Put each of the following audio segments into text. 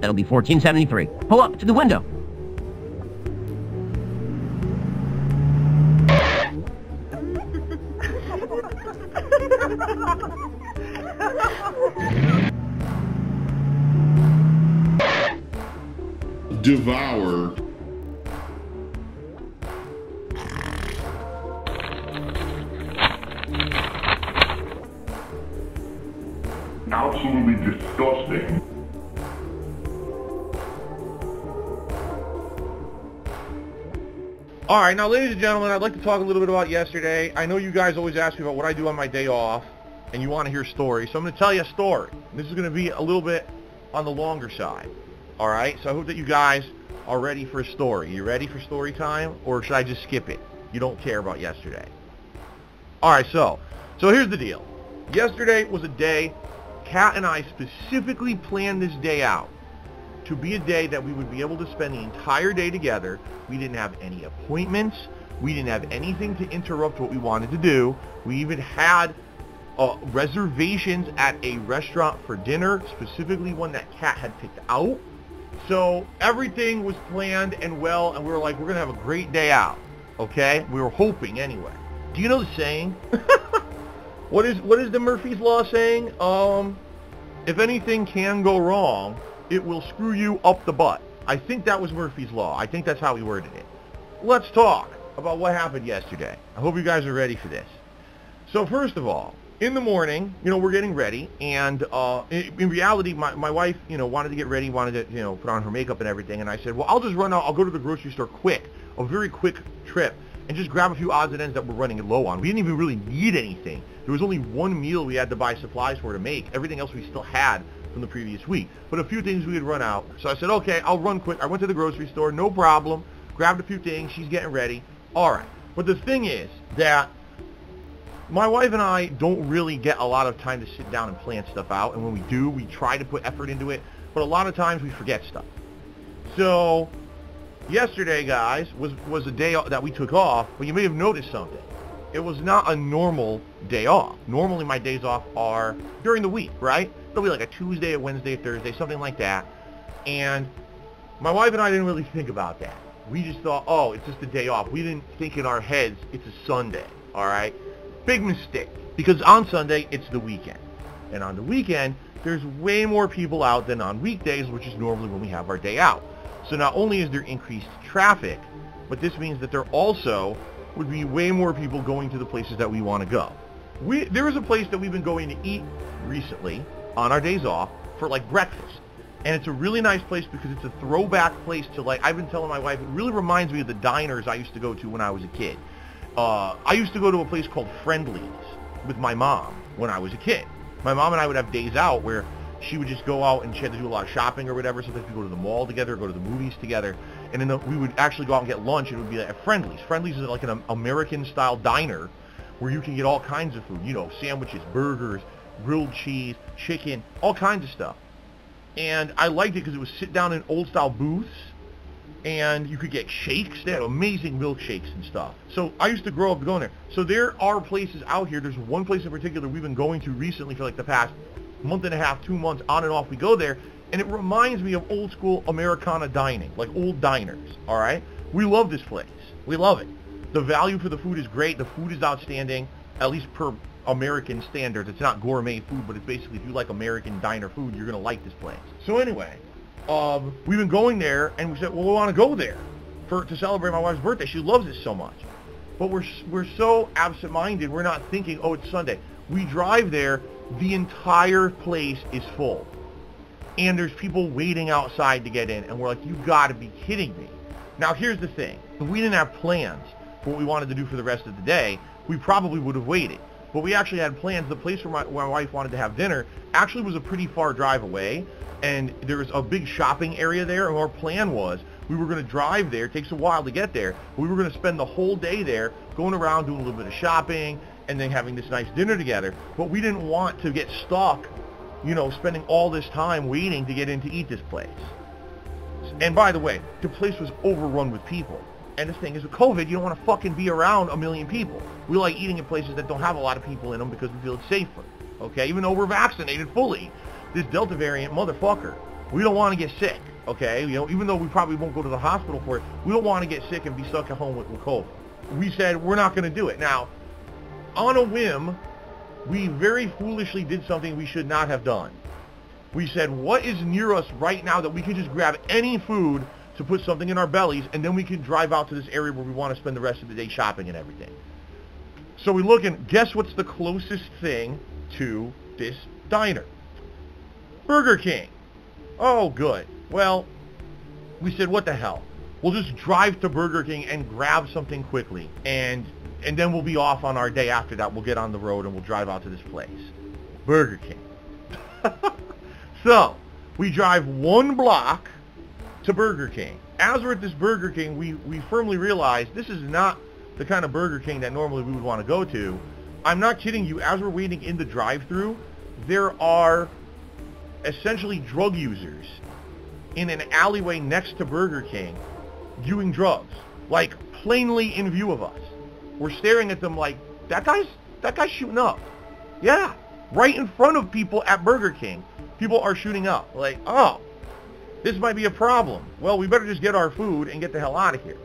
That'll be 1473. Pull up to the window. Devour. Absolutely disgusting. Alright, now ladies and gentlemen, I'd like to talk a little bit about yesterday. I know you guys always ask me about what I do on my day off, and you want to hear stories, so I'm going to tell you a story. This is going to be a little bit on the longer side. Alright, so I hope that you guys are ready for a story. You ready for story time, or should I just skip it? You don't care about yesterday. Alright, so here's the deal. Yesterday was a day, Kat and I specifically planned this day out to be a day that we would be able to spend the entire day together. We didn't have any appointments. We didn't have anything to interrupt what we wanted to do. We even had reservations at a restaurant for dinner, specifically one that Kat had picked out. So everything was planned and well, and we were like, we're going to have a great day out. Okay? We were hoping anyway. Do you know the saying? What is the Murphy's Law saying? If anything can go wrong, it will screw you up the butt. I think that was Murphy's Law. I think that's how he worded it. Let's talk about what happened yesterday. I hope you guys are ready for this. So first of all, in the morning, we're getting ready, and in reality, my wife, wanted to get ready, wanted to, put on her makeup and everything, and I said, well, I'll just run out, I'll go to the grocery store quick, a very quick trip, and just grab a few odds and ends that we're running low on. We didn't even really need anything. There was only one meal we had to buy supplies for to make. Everything else we still had from the previous week. But a few things we had run out. So I said, okay, I'll run quick. I went to the grocery store, no problem. Grabbed a few things. She's getting ready. All right. But the thing is that my wife and I don't really get a lot of time to sit down and plan stuff out. And when we do, we try to put effort into it. But a lot of times we forget stuff. So yesterday, guys, was a day that we took off. But you may have noticed something. It was not a normal day off. Normally my days off are during the week, right? It'll be like a Tuesday, a Wednesday, a Thursday, something like that. And my wife and I didn't really think about that. We just thought, oh, it's just a day off. We didn't think in our heads it's a Sunday, all right? Big mistake. Because on Sunday, it's the weekend. And on the weekend, there's way more people out than on weekdays, which is normally when we have our day out. So not only is there increased traffic, but this means that there also would be way more people going to the places that we want to go. There is a place that we've been going to eat recently on our days off for like breakfast. And it's a really nice place because it's a throwback place to, like, I've been telling my wife, it really reminds me of the diners I used to go to when I was a kid. I used to go to a place called Friendly's with my mom when I was a kid. My mom and I would have days out where she would just go out and she had to do a lot of shopping or whatever. Sometimes we'd go to the mall together, go to the movies together. And then we would actually go out and get lunch. It would be at Friendly's. Friendly's is like an American-style diner where you can get all kinds of food. Sandwiches, burgers, grilled cheese, chicken, all kinds of stuff. And I liked it because it was sit down in old-style booths, and you could get shakes. They had amazing milkshakes and stuff. So I used to grow up going there. So there are places out here. There's one place in particular we've been going to recently for like the past month and a half, 2 months, on and off we go there. And it reminds me of old school Americana dining, like old diners, all right? We love this place. We love it. The value for the food is great. The food is outstanding, at least per American standards. It's not gourmet food, but it's basically, if you like American diner food, you're going to like this place. So anyway, we've been going there, and we said, well, we want to go there to celebrate my wife's birthday. She loves it so much. But we're so absent-minded, we're not thinking, oh, it's Sunday. We drive there, the entire place is full. And there's people waiting outside to get in, and we're like, you got to be kidding me. Now, here's the thing. If we didn't have plans for what we wanted to do for the rest of the day, we probably would have waited. But we actually had plans. The place where my wife wanted to have dinner actually was a pretty far drive away, and there was a big shopping area there, and our plan was we were going to drive there. It takes a while to get there. We were going to spend the whole day there going around doing a little bit of shopping and then having this nice dinner together. But we didn't want to get stuck, spending all this time waiting to get in to eat this place. And by the way, the place was overrun with people. And the thing is, with COVID, you don't want to fucking be around a million people. We like eating at places that don't have a lot of people in them because we feel it's safer. Okay? Even though we're vaccinated fully. This Delta variant, motherfucker. We don't want to get sick, okay? You know, even though we probably won't go to the hospital for it, we don't want to get sick and be stuck at home with COVID. We said we're not going to do it. Now, on a whim, we very foolishly did something we should not have done. We said, what is near us right now that we can just grab any food to put something in our bellies, and then we can drive out to this area where we want to spend the rest of the day shopping and everything. So we look and guess what's the closest thing to this diner? Burger King. Oh, good. Well, we said, what the hell? We'll just drive to Burger King and grab something quickly, and then we'll be off on our day after that. We'll get on the road and we'll drive out to this place. Burger King. So, we drive 1 block to Burger King. As we're at this Burger King, we firmly realize this is not the kind of Burger King that normally we would want to go to. I'm not kidding you. As we're waiting in the drive-thru, there are essentially drug users in an alleyway next to Burger King doing drugs, like plainly in view of us. We're staring at them like, that guy's shooting up. Yeah, right in front of people at Burger King. People are shooting up. Like, oh, this might be a problem. Well, we better just get our food and get the hell out of here.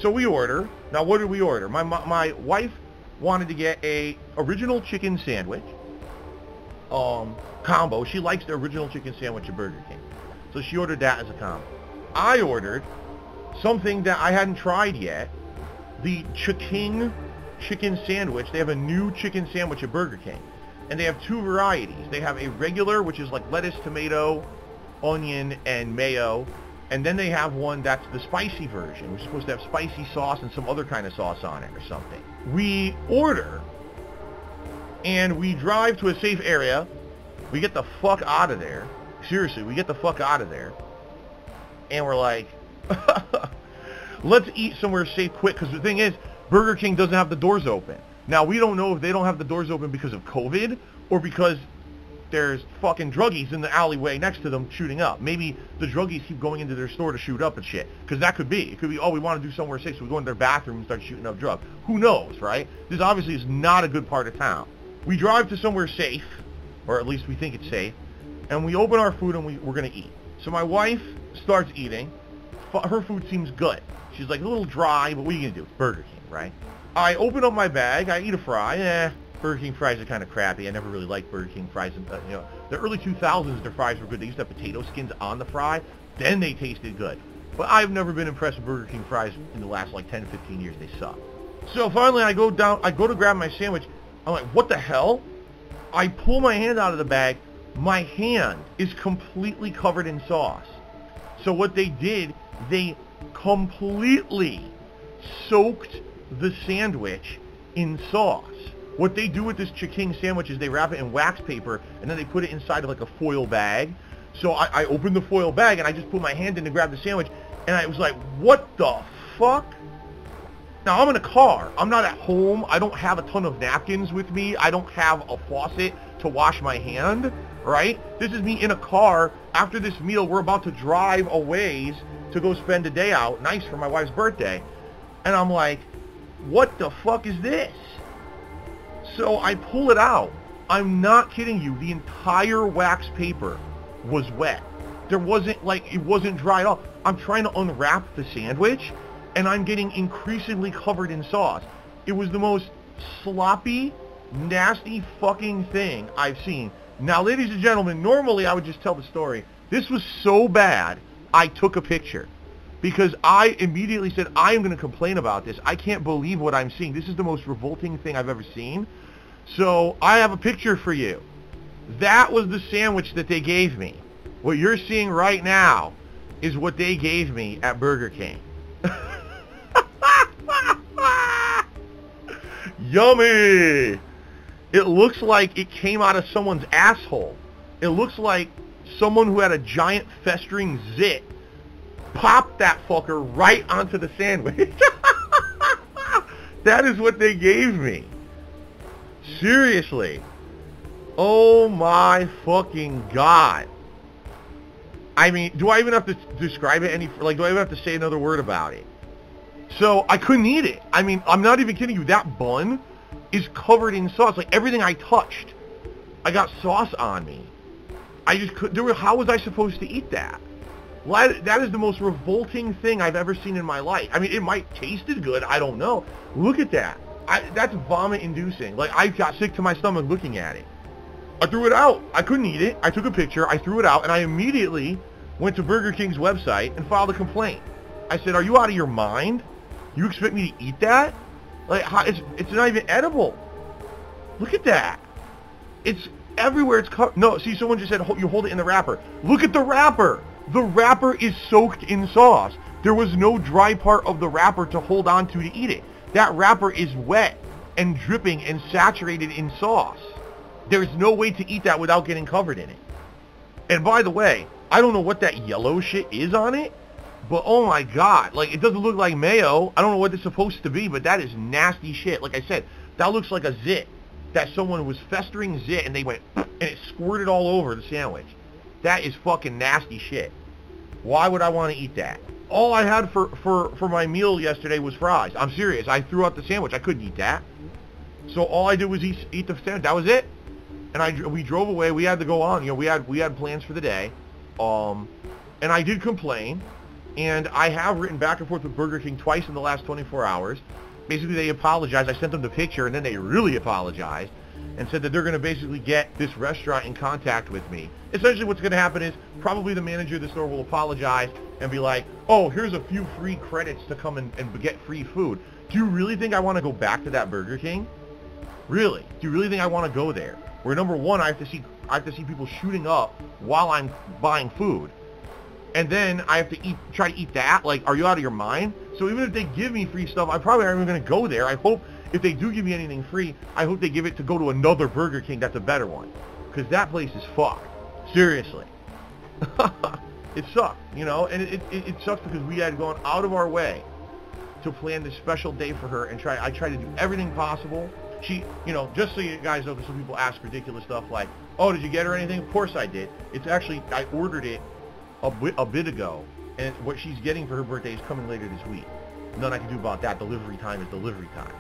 So we order. Now, what did we order? My wife wanted to get a original chicken sandwich combo. She likes the original chicken sandwich at Burger King. So she ordered that as a combo. I ordered something that I hadn't tried yet, the King chicken sandwich. They have a new chicken sandwich at Burger King. And they have 2 varieties. They have a regular, which is like lettuce, tomato, onion, and mayo. And then they have one that's the spicy version, which is supposed to have spicy sauce and some other kind of sauce on it or something. We order, and we drive to a safe area. We get the fuck out of there. Seriously, we get the fuck out of there. And we're like, let's eat somewhere safe quick, because the thing is, Burger King doesn't have the doors open. Now, we don't know if they don't have the doors open because of COVID or because there's fucking druggies in the alleyway next to them shooting up. Maybe the druggies keep going into their store to shoot up and shit, because that could be. It could be, oh, we want to do somewhere safe, so we go in their bathroom and start shooting up drugs. Who knows, right? This obviously is not a good part of town. We drive to somewhere safe, or at least we think it's safe, and we open our food and we're going to eat. So my wife starts eating. Her food seems good. She's like a little dry, but what are you going to do? It's Burger King, right? I open up my bag. I eat a fry. Burger King fries are kind of crappy. I never really liked Burger King fries. You know, the early 2000s, their fries were good. They used to have potato skins on the fry. Then they tasted good. But I've never been impressed with Burger King fries in the last like 10 to 15 years. They suck. So finally, I go to grab my sandwich. I'm like, what the hell? I pull my hand out of the bag. My hand is completely covered in sauce. So what they did, they completely soaked the sandwich in sauce. What they do with this King sandwich is they wrap it in wax paper and then they put it inside of like a foil bag. So I opened the foil bag and I just put my hand in to grab the sandwich and I was like, what the fuck? Now I'm in a car. I'm not at home. I don't have a ton of napkins with me. I don't have a faucet to wash my hand, right? This is me in a car. After this meal, we're about to drive a ways to go spend a day out. Nice for my wife's birthday. And I'm like, what the fuck is this? So I pull it out. I'm not kidding you. The entire wax paper was wet. There wasn't, like, it wasn't dry at all. I'm trying to unwrap the sandwich, and I'm getting increasingly covered in sauce. It was the most sloppy, nasty fucking thing I've seen. Now, ladies and gentlemen, normally I would just tell the story. This was so bad, I took a picture. Because I immediately said, I am going to complain about this. I can't believe what I'm seeing. This is the most revolting thing I've ever seen. So I have a picture for you. That was the sandwich that they gave me. What you're seeing right now is what they gave me at Burger King. Yummy! It looks like it came out of someone's asshole. It looks like someone who had a giant festering zit popped that fucker right onto the sandwich. That is what they gave me. Seriously. Oh my fucking god. I mean, do I even have to describe it any, like, do I even have to say another word about it? So, I couldn't eat it. I mean, I'm not even kidding you. That bun is covered in sauce. Like, everything I touched, I got sauce on me. I just couldn't. How was I supposed to eat that? Well, that is the most revolting thing I've ever seen in my life. I mean, it might tasted good. I don't know. Look at that. That's vomit-inducing. Like, I got sick to my stomach looking at it. I threw it out. I couldn't eat it. I took a picture. I threw it out, and I immediately went to Burger King's website and filed a complaint. I said, "Are you out of your mind? You expect me to eat that? Like, it's not even edible. Look at that. It's everywhere. It's covered. No, see, someone just said you hold it in the wrapper. Look at the wrapper. The wrapper is soaked in sauce. There was no dry part of the wrapper to hold on to eat it. That wrapper is wet and dripping and saturated in sauce. There's no way to eat that without getting covered in it. And by the way, I don't know what that yellow shit is on it, but oh my god, like, it doesn't look like mayo. I don't know what it's supposed to be, but that is nasty shit. Like I said, that looks like a zit. That someone was festering zit and they went and it squirted all over the sandwich. That is fucking nasty shit. Why would I want to eat that? All I had for my meal yesterday was fries. I'm serious. I threw out the sandwich. I couldn't eat that. So all I did was eat the sandwich. That was it. And we drove away. We had to go on. You know, we had plans for the day. And I did complain. And I have written back and forth with Burger King twice in the last 24 hours. Basically, they apologized. I sent them the picture, and then they really apologized and said that they're going to basically get this restaurant in contact with me. Essentially, what's going to happen is probably the manager of the store will apologize and be like, "Oh, here's a few free credits to come and get free food." Do you really think I want to go back to that Burger King? Really? Do you really think I want to go there? Where number one, I have to see people shooting up while I'm buying food. And then I have to try to eat that? Like, are you out of your mind? So even if they give me free stuff, I probably aren't even going to go there. I hope if they do give me anything free, I hope they give it to go to another Burger King that's a better one. Because that place is fucked. Seriously. It sucked, you know? And it sucks because we had gone out of our way to plan this special day for her and I tried to do everything possible. She, you know, just so you guys know, because some people ask ridiculous stuff like, "Oh, did you get her anything?" Of course I did. It's actually, I ordered it a bit ago, and what she's getting for her birthday is coming later this week. Nothing I can do about that. Delivery time is delivery time.